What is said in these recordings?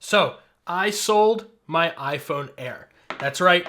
So I sold my iPhone Air. That's right.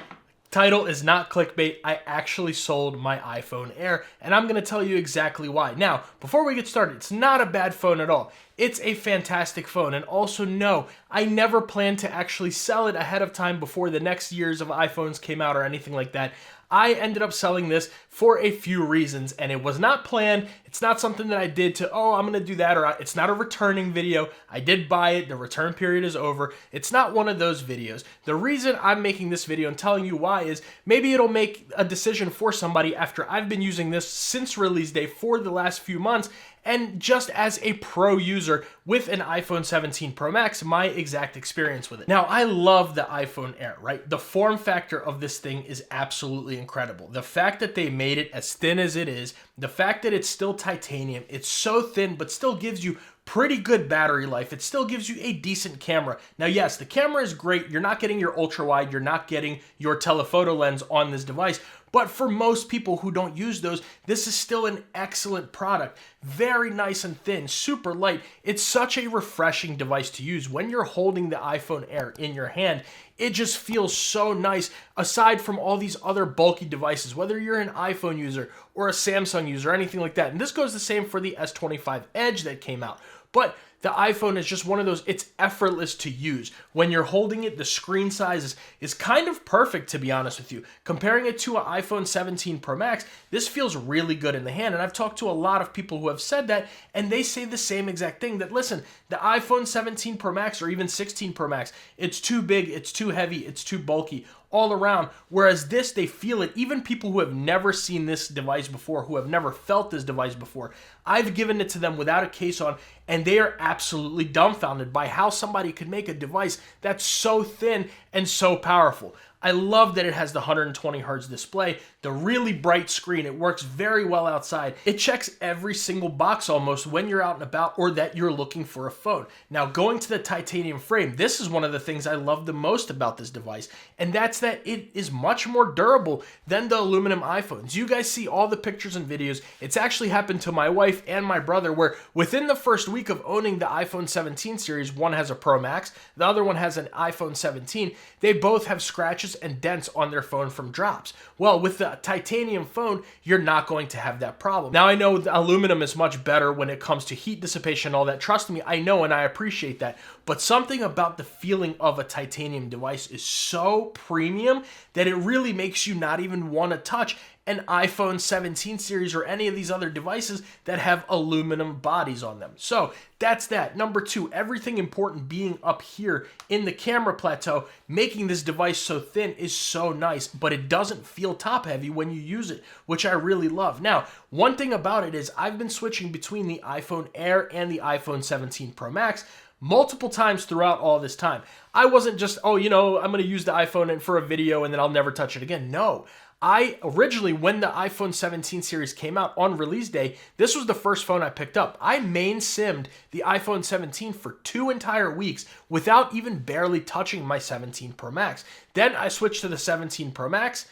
Title is not clickbait. I actually sold my iPhone Air, and I'm going to tell you exactly why. Now, before we get started, it's not a bad phone at all. It's a fantastic phone, and also no, I never planned to actually sell it ahead of time before the next years of iPhones came out or anything like that. I ended up selling this for a few reasons, and it was not planned. It's not something that I did to, oh, I'm going to do that, or it's not a returning video. I did buy it. The return period is over. It's not one of those videos. The reason I'm making this video and telling you why is maybe it'll make a decision for somebody after I've been using this since release day for the last few months, and just as a pro user with an iPhone 17 Pro Max, my exact experience with it. Now, I love the iPhone Air, right? The form factor of this thing is absolutely incredible. The fact that they made it as thin as it is, the fact that it's still titanium, it's so thin, but still gives you pretty good battery life. It still gives you a decent camera. Now, yes, the camera is great. You're not getting your ultra wide. You're not getting your telephoto lens on this device. But for most people who don't use those, this is still an excellent product. Very nice and thin, super light. It's such a refreshing device to use. When you're holding the iPhone Air in your hand, it just feels so nice, aside from all these other bulky devices, whether you're an iPhone user or a Samsung user or anything like that. And this goes the same for the S25 Edge that came out. But the iPhone is just one of those, it's effortless to use. When you're holding it, the screen size is kind of perfect, to be honest with you. Comparing it to an iPhone 17 Pro Max, this feels really good in the hand. And I've talked to a lot of people who have said that, and they say the same exact thing, that listen, the iPhone 17 Pro Max or even 16 Pro Max, it's too big, it's too heavy, it's too bulky all around. Whereas this, they feel it. Even people who have never seen this device before, who have never felt this device before, I've given it to them without a case on, and they are absolutely dumbfounded by how somebody could make a device that's so thin and so powerful. I love that it has the 120 hertz display, the really bright screen. It works very well outside. It checks every single box almost when you're out and about or that you're looking for a phone. Now, going to the titanium frame, this is one of the things I love the most about this device, and that's that it is much more durable than the aluminum iPhones. You guys see all the pictures and videos. It's actually happened to my wife and my brother, where within the first week of owning the iPhone 17 series, one has a Pro Max, the other one has an iPhone 17, they both have scratches and dents on their phone from drops. Well, with the titanium phone, you're not going to have that problem. Now, I know the aluminum is much better when it comes to heat dissipation and all that. Trust me, I know and I appreciate that. But something about the feeling of a titanium device is so premium that it really makes you not even want to touch an iPhone 17 series or any of these other devices that have aluminum bodies on them. So that's that. Number two, everything important being up here in the camera plateau, making this device so thin is so nice, but it doesn't feel top heavy when you use it, which I really love. Now, one thing about it is I've been switching between the iPhone Air and the iPhone 17 Pro Max multiple times throughout all this time. I wasn't just, oh, I'm going to use the iPhone for a video and then I'll never touch it again. No. I originally, when the iPhone 17 series came out on release day, this was the first phone I picked up. I main simmed the iPhone 17 for 2 entire weeks without even barely touching my 17 Pro Max. Then I switched to the 17 Pro Max,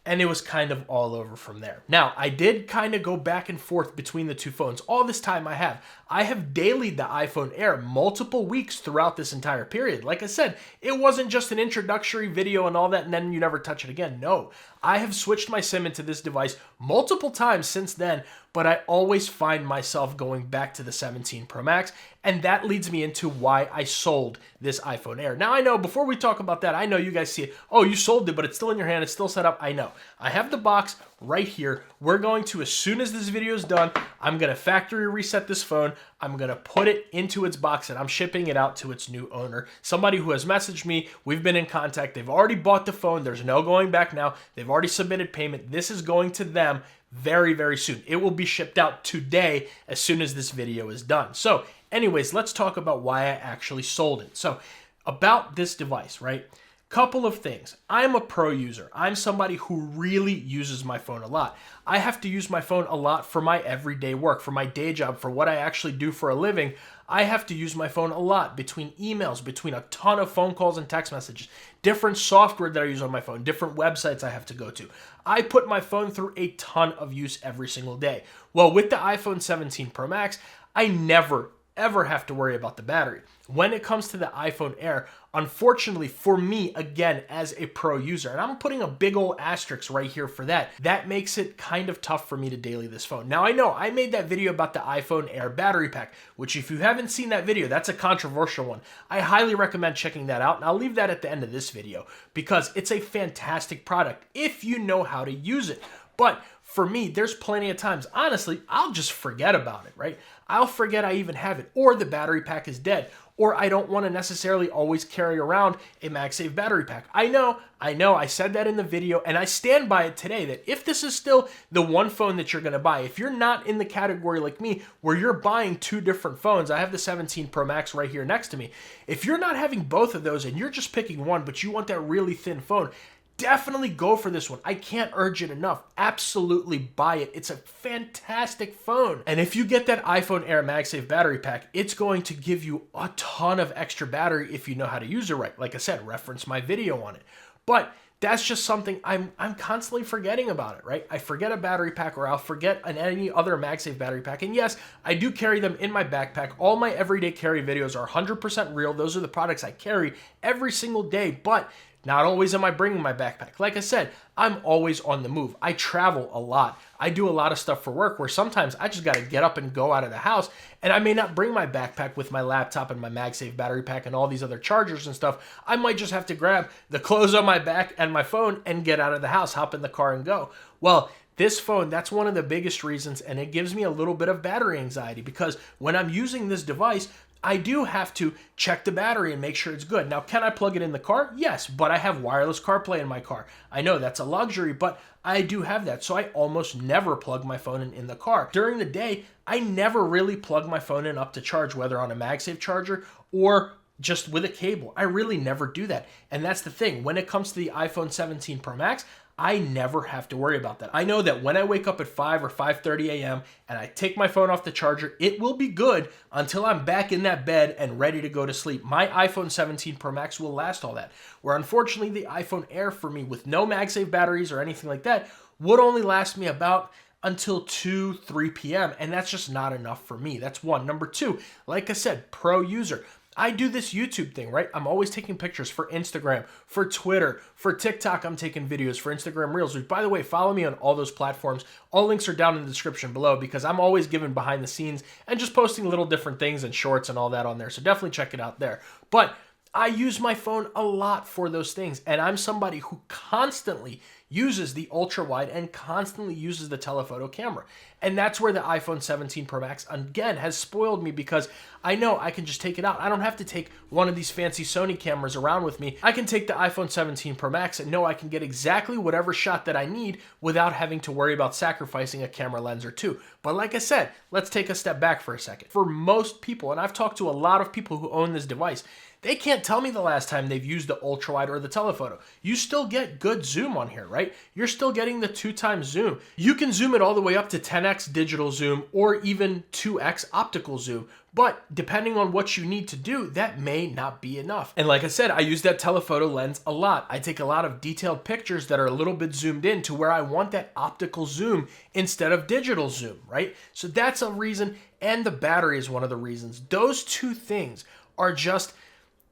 and it was kind of all over from there. Now, I did kind of go back and forth between the two phones. All this time I have dailied the iPhone Air multiple weeks throughout this entire period. Like I said, it wasn't just an introductory video and all that, and then you never touch it again. No, I have switched my SIM into this device multiple times since then, but I always find myself going back to the 17 Pro Max, and that leads me into why I sold this iPhone Air. Now, I know, before we talk about that, I know you guys see it. Oh, you sold it, but it's still in your hand. It's still set up. I know. I have the box right here. We're going to, as soon as this video is done, I'm going to factory reset this phone. I'm going to put it into its box, and I'm shipping it out to its new owner. Somebody who has messaged me. We've been in contact. They've already bought the phone. There's no going back now. They've already submitted payment. This is going to them very, very soon. It will be shipped out today as soon as this video is done. So anyways, let's talk about why I actually sold it. So about this device, right? Couple of things. I'm a pro user. I'm somebody who really uses my phone a lot. I have to use my phone a lot for my everyday work, for my day job, for what I actually do for a living. I have to use my phone a lot between emails, between a ton of phone calls and text messages, different software that I use on my phone, different websites I have to go to. I put my phone through a ton of use every single day. Well, with the iPhone 17 Pro Max, I never ever have to worry about the battery. When it comes to the iPhone Air, unfortunately for me, again, as a pro user, and I'm putting a big old asterisk right here for that, that makes it kind of tough for me to daily this phone. Now, I know I made that video about the iPhone Air battery pack, which if you haven't seen that video, that's a controversial one. I highly recommend checking that out, and I'll leave that at the end of this video because it's a fantastic product if you know how to use it. But for me, there's plenty of times, honestly, I'll just forget about it, right? I'll forget I even have it, or the battery pack is dead, or I don't want to necessarily always carry around a MagSafe battery pack. I know, I said that in the video, and I stand by it today, that if this is still the one phone that you're going to buy, if you're not in the category like me, where you're buying two different phones, I have the 17 Pro Max right here next to me. If you're not having both of those, and you're just picking one, but you want that really thin phone, definitely go for this one. I can't urge it enough. Absolutely buy it. It's a fantastic phone. And if you get that iPhone Air MagSafe battery pack, it's going to give you a ton of extra battery if you know how to use it right. Like I said, reference my video on it. But that's just something I'm constantly forgetting about it, right? I forget a battery pack, or I'll forget any other MagSafe battery pack. And yes, I do carry them in my backpack. All my everyday carry videos are 100% real. Those are the products I carry every single day, but not always am I bringing my backpack. Like I said, I'm always on the move. I travel a lot. I do a lot of stuff for work where sometimes I just got to get up and go out of the house, and I may not bring my backpack with my laptop and my MagSafe battery pack and all these other chargers and stuff. I might just have to grab the clothes on my back and my phone and get out of the house, hop in the car and go. Well, this phone, that's one of the biggest reasons, and it gives me a little bit of battery anxiety because when I'm using this device, I do have to check the battery and make sure it's good. Now, can I plug it in the car? Yes, but I have wireless CarPlay in my car. I know that's a luxury, but I do have that, so I almost never plug my phone in the car. During the day, I never really plug my phone in up to charge, whether on a MagSafe charger or just with a cable. I really never do that. And that's the thing. When it comes to the iPhone 17 Pro Max, I never have to worry about that. I know that when I wake up at 5 or 5:30 a.m. and I take my phone off the charger, it will be good until I'm back in that bed and ready to go to sleep. My iPhone 17 Pro Max will last all that. Where unfortunately the iPhone Air for me with no MagSafe batteries or anything like that would only last me about until 2, 3 p.m. And that's just not enough for me. That's one. Number two, like I said, pro user. I do this YouTube thing, right? I'm always taking pictures for Instagram, for Twitter, for TikTok. I'm taking videos for Instagram Reels, which, by the way, follow me on all those platforms. All links are down in the description below because I'm always giving behind the scenes and just posting little different things and shorts and all that on there. So definitely check it out there. But I use my phone a lot for those things, and I'm somebody who constantly uses the ultra wide and constantly uses the telephoto camera. And that's where the iPhone 17 Pro Max, again, has spoiled me because I know I can just take it out. I don't have to take one of these fancy Sony cameras around with me. I can take the iPhone 17 Pro Max and know I can get exactly whatever shot that I need without having to worry about sacrificing a camera lens or two. But like I said, let's take a step back for a second. For most people, and I've talked to a lot of people who own this device, they can't tell me the last time they've used the ultra wide or the telephoto. You still get good zoom on here, right? You're still getting the 2x zoom. You can zoom it all the way up to 10x digital zoom or even 2x optical zoom. But depending on what you need to do, that may not be enough. And like I said, I use that telephoto lens a lot. I take a lot of detailed pictures that are a little bit zoomed in to where I want that optical zoom instead of digital zoom, right? So that's a reason, and the battery is one of the reasons. Those two things are just,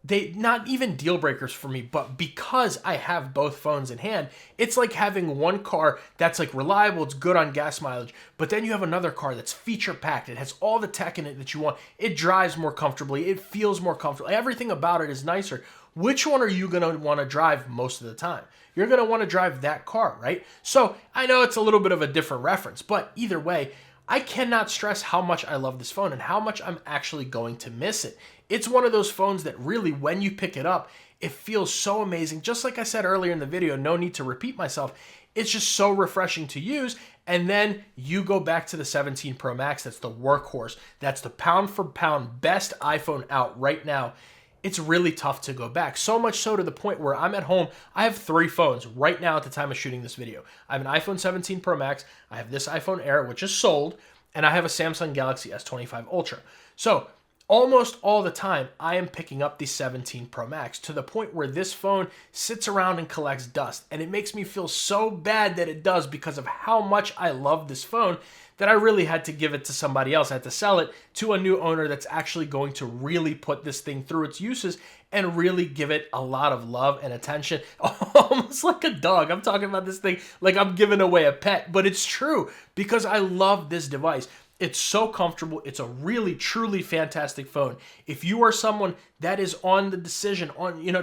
they not even deal breakers for me, but because I have both phones in hand, it's like having one car that's like reliable, it's good on gas mileage, but then you have another car that's feature packed. It has all the tech in it that you want. It drives more comfortably. It feels more comfortable. Everything about it is nicer. Which one are you going to want to drive most of the time? You're going to want to drive that car, right? So I know it's a little bit of a different reference, but either way, I cannot stress how much I love this phone and how much I'm actually going to miss it. It's one of those phones that really, when you pick it up, it feels so amazing. Just like I said earlier in the video, no need to repeat myself. It's just so refreshing to use. And then you go back to the 17 Pro Max. That's the workhorse. That's the pound for pound best iPhone out right now. It's really tough to go back. So much so to the point where I'm at home. I have 3 phones right now at the time of shooting this video. I have an iPhone 17 Pro Max. I have this iPhone Air, which is sold. And I have a Samsung Galaxy S25 Ultra. So Almost all the time, I am picking up the 17 Pro Max to the point where this phone sits around and collects dust. And it makes me feel so bad that it does because of how much I love this phone that I really had to give it to somebody else. I had to sell it to a new owner that's actually going to really put this thing through its uses and really give it a lot of love and attention. Almost like a dog. I'm talking about this thing like I'm giving away a pet, but it's true because I love this device. It's so comfortable. It's a really, truly fantastic phone. If you are someone that is on the decision,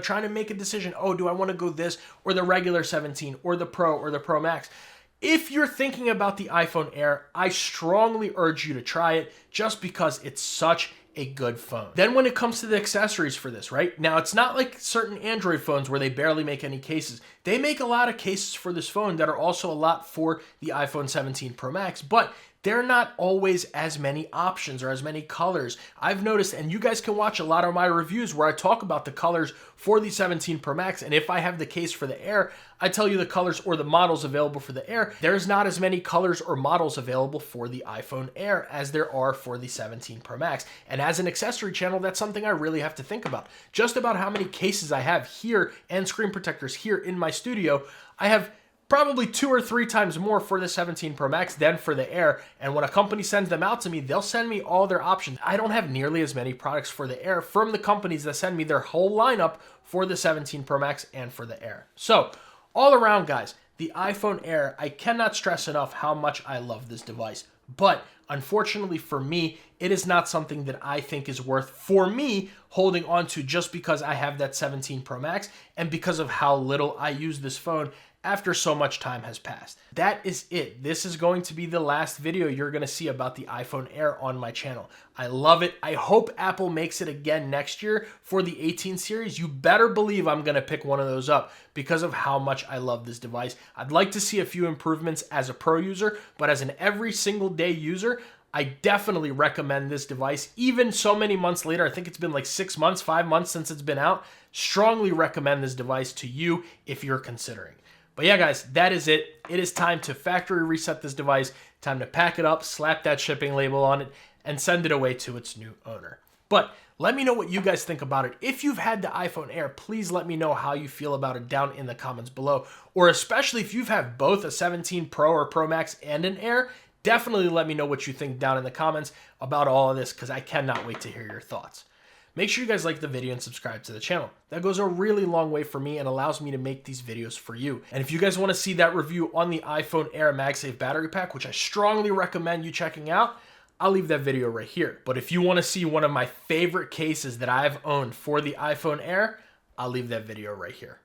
trying to make a decision, oh, do I want to go this or the regular 17 or the Pro or the Pro Max? If you're thinking about the iPhone Air, I strongly urge you to try it just because it's such a good phone. Then when it comes to the accessories for this, right? Now, it's not like certain Android phones where they barely make any cases. They make a lot of cases for this phone that are also a lot for the iPhone 17 Pro Max, but they're not always as many options or as many colors. I've noticed, and you guys can watch a lot of my reviews where I talk about the colors for the 17 Pro Max, and if I have the case for the Air, I tell you the colors or the models available for the Air. There's not as many colors or models available for the iPhone Air as there are for the 17 Pro Max. And as an accessory channel, that's something I really have to think about. Just about how many cases I have here and screen protectors here in my studio, I have probably 2 or 3 times more for the 17 Pro Max than for the Air. And when a company sends them out to me, they'll send me all their options. I don't have nearly as many products for the Air from the companies that send me their whole lineup for the 17 Pro Max and for the Air. So all around, guys, the iPhone Air, I cannot stress enough how much I love this device. But unfortunately for me, it is not something that I think is worth for me holding on to just because I have that 17 Pro Max and because of how little I use this phone after so much time has passed. That is it. This is going to be the last video you're going to see about the iPhone Air on my channel. I love it. I hope Apple makes it again next year for the 18 series. You better believe I'm going to pick one of those up because of how much I love this device. I'd like to see a few improvements as a pro user, but as an every single day user, I definitely recommend this device. Even so many months later, I think it's been like 6 months, 5 months since it's been out. Strongly recommend this device to you if you're considering. But yeah, guys, that is it. It is time to factory reset this device, time to pack it up, slap that shipping label on it, and send it away to its new owner. But let me know what you guys think about it. If you've had the iPhone Air, please let me know how you feel about it down in the comments below. Or especially if you've had both a 17 Pro or Pro Max and an Air, definitely let me know what you think down in the comments about all of this because I cannot wait to hear your thoughts. Make sure you guys like the video and subscribe to the channel. That goes a really long way for me and allows me to make these videos for you. And if you guys want to see that review on the iPhone Air MagSafe Battery Pack, which I strongly recommend you checking out, I'll leave that video right here. But if you want to see one of my favorite cases that I've owned for the iPhone Air, I'll leave that video right here.